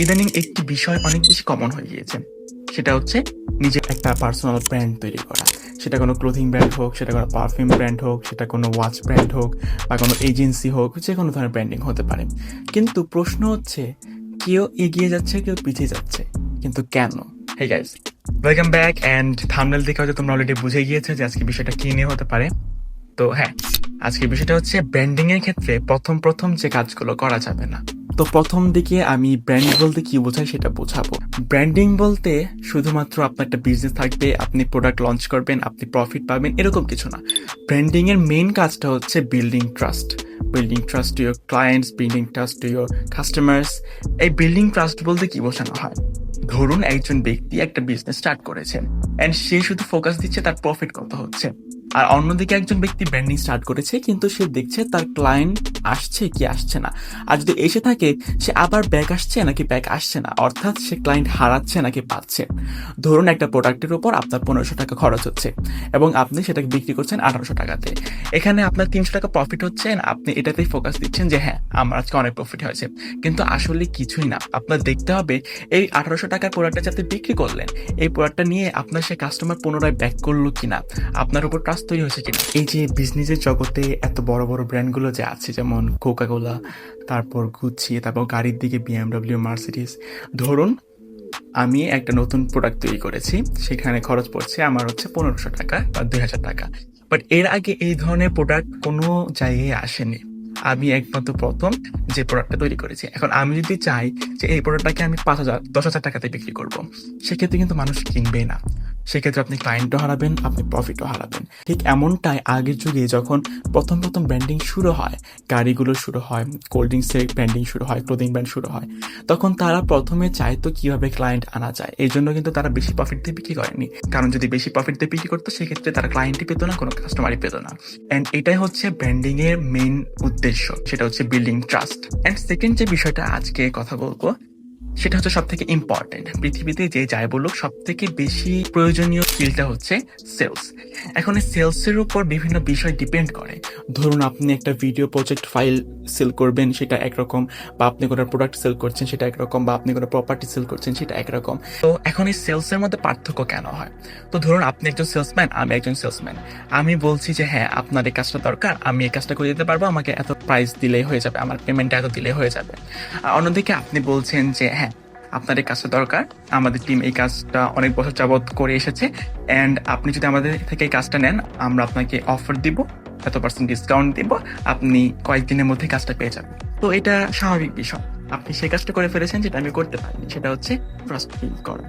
ইদানিং একটি বিষয় অনেক বেশি কমন হয়ে গিয়েছে, সেটা হচ্ছে নিজের একটা পার্সোনাল ব্র্যান্ড তৈরি করা। সেটা কোনো ক্লোথিং ব্র্যান্ড হোক, সেটা কোনো পারফিউম ব্র্যান্ড হোক, সেটা কোনো ওয়াচ ব্র্যান্ড হোক, বা কোনো এজেন্সি হোক, যে কোনো ধরনের ব্র্যান্ডিং হতে পারে। কিন্তু প্রশ্ন হচ্ছে, কেউ এগিয়ে যাচ্ছে, কেউ পিছিয়ে যাচ্ছে, কিন্তু কেন? Hey guys, welcome back. And thumbnail দেখে হয়তো তোমরা অলরেডি বুঝে গিয়েছো যে আজকে বিষয়টা কি নিয়ে হতে পারে। তো হ্যাঁ, আজকের বিষয়টা হচ্ছে ব্র্যান্ডিং এর ক্ষেত্রে প্রথম যে কাজগুলো করা যাবে না। তো প্রথম দিকে আমি ব্র্যান্ড বলতে কি বোঝাই সেটা বোঝাবো। ব্র্যান্ডিং বলতে শুধুমাত্র আপনার একটা বিজনেস থাকবে, আপনি প্রোডাক্ট লঞ্চ করবেন, আপনি প্রফিট পাবেন, এরকম কিছু না। ব্র্যান্ডিং এর মেইন কাজটা হচ্ছে building trust to your clients, building trust to your customers. এই বিল্ডিং ট্রাস্ট বলতে কি বোঝানো হয়? ধরুন একজন ব্যক্তি একটা বিজনেস স্টার্ট করেছেন এন্ড সে শুধু ফোকাস দিচ্ছে তার প্রফিট কত হচ্ছে, আর অন্যদিকে একজন ব্যক্তি ব্র্যান্ডিং স্টার্ট করেছে কিন্তু সে দেখছে তার ক্লায়েন্ট আসছে কি আসছে না, আর যদি এসে থাকে সে আবার ব্যাক আসছে নাকি ব্যাক আসছে না, অর্থাৎ সে ক্লায়েন্ট হারাচ্ছে নাকি পাচ্ছে। ধরুন একটা প্রোডাক্টের উপর আপনার 1500 টাকা খরচ হচ্ছে এবং আপনি সেটাকে বিক্রি করছেন 1800 টাকাতে। এখানে আপনার 300 টাকা প্রফিট হচ্ছে, আপনি এটাতেই ফোকাস দিচ্ছেন যে হ্যাঁ আমার আজকে অনেক প্রফিট হয়েছে, কিন্তু আসলে কিছুই না। আপনার দেখতে হবে এই 1800 টাকার প্রোডাক্টটা যাতে বিক্রি করলেন, এই প্রোডাক্টটা নিয়ে আপনার সে কাস্টমার পুনরায় ব্যাক করলো কিনা, আপনার উপর ট্রাস্ট তৈরি হয়েছে কিনা। এই যে বিজনেসের জগতে এত বড় বড় ব্র্যান্ডগুলো যে আছে, যেমন কোকাকোলা, তারপর গুচি, তারপর গাড়ির দিকে বিএমডব্লিউ, মার্সিডিজ। ধরুন আমি একটা নতুন প্রোডাক্ট তৈরি করেছি, সেখানে খরচ পড়ছে আমার হচ্ছে 1500 টাকা বা 2000 টাকা। বাট এর আগে এই ধরনের প্রোডাক্ট কোনো জায়গায় আসেনি, আমি একমাত্র প্রথম যে প্রোডাক্টটা তৈরি করেছি। এখন আমি যদি চাই যে এই প্রোডাক্টটাকে আমি 5000 10,000 টাকাতে বিক্রি করব, সেক্ষেত্রে কিন্তু মানুষ কিনবে না। সেক্ষেত্রে আপনি ক্লায়েন্টও হারাবেন, আপনি প্রফিটও হারাবেন। ঠিক এমনটাই আগের যুগে যখন প্রথম ব্র্যান্ডিং শুরু হয়, গাড়িগুলো শুরু হয়, কোল্ড ড্রিঙ্কসের ব্র্যান্ডিং শুরু হয়, ক্লোদিং ব্র্যান্ড শুরু হয়, তখন তারা প্রথমে চাইতো কিভাবে ক্লায়েন্ট আনা যায়। এই জন্য কিন্তু তারা বেশি প্রফিট দিয়ে বিক্রি করেনি, কারণ যদি বেশি প্রফিট দিয়ে বিক্রি করতো সেক্ষেত্রে তারা ক্লায়েন্টই পেতো না, কোনো কাস্টমারই পেতো না। অ্যান্ড এটাই হচ্ছে ব্র্যান্ডিং এর মেইন উদ্দেশ্য, সেটা হচ্ছে বিল্ডিং ট্রাস্ট। অ্যান্ড সেকেন্ড যে বিষয়টা আজকে কথা বলবো, সেটা হচ্ছে সব থেকে ইম্পর্টেন্ট। পৃথিবীতে যে যাই বলুক, সব থেকে বেশি প্রয়োজনীয় স্কিলটা হচ্ছে সেলস। এখন এই সেলসের উপর বিভিন্ন বিষয় ডিপেন্ড করে। ধরুন আপনি একটা ভিডিও প্রজেক্ট ফাইল সেল করবেন, সেটা একরকম, বা আপনি কোনো প্রোডাক্ট সেল করছেন সেটা একরকম, বা আপনি কোনো প্রপার্টি সেল করছেন সেটা একরকম। তো এখন এই সেলসের মধ্যে পার্থক্য কেন হয়? তো ধরুন আপনি একজন সেলসম্যান, আমি একজন সেলসম্যান। আমি বলছি যে হ্যাঁ আপনার এই কাজটা দরকার, আমি এই কাজটা করে দিতে পারবো, আমাকে এত প্রাইস দিলেই হয়ে যাবে, আমার পেমেন্টটা এত দিলেই হয়ে যাবে। আর অন্যদিকে আপনি বলছেন যে হ্যাঁ আপনার এই কাজটা দরকার, আমাদের টিম এই কাজটা অনেক বছর যাবত করে এসেছে, অ্যান্ড আপনি যদি আমাদের থেকে এই কাজটা নেন, আমরা আপনাকে অফার দিব, এত পার্সেন্ট ডিসকাউন্ট দিব, আপনি কয়েকদিনের মধ্যে কাজটা পেয়ে যাবেন। তো এটা স্বাভাবিক বিষয়, আপনি সেই কাজটা করে ফেলেছেন যেটা আমি করতে পারিনি, সেটা হচ্ছে ট্রাস্ট বিল্ড করা।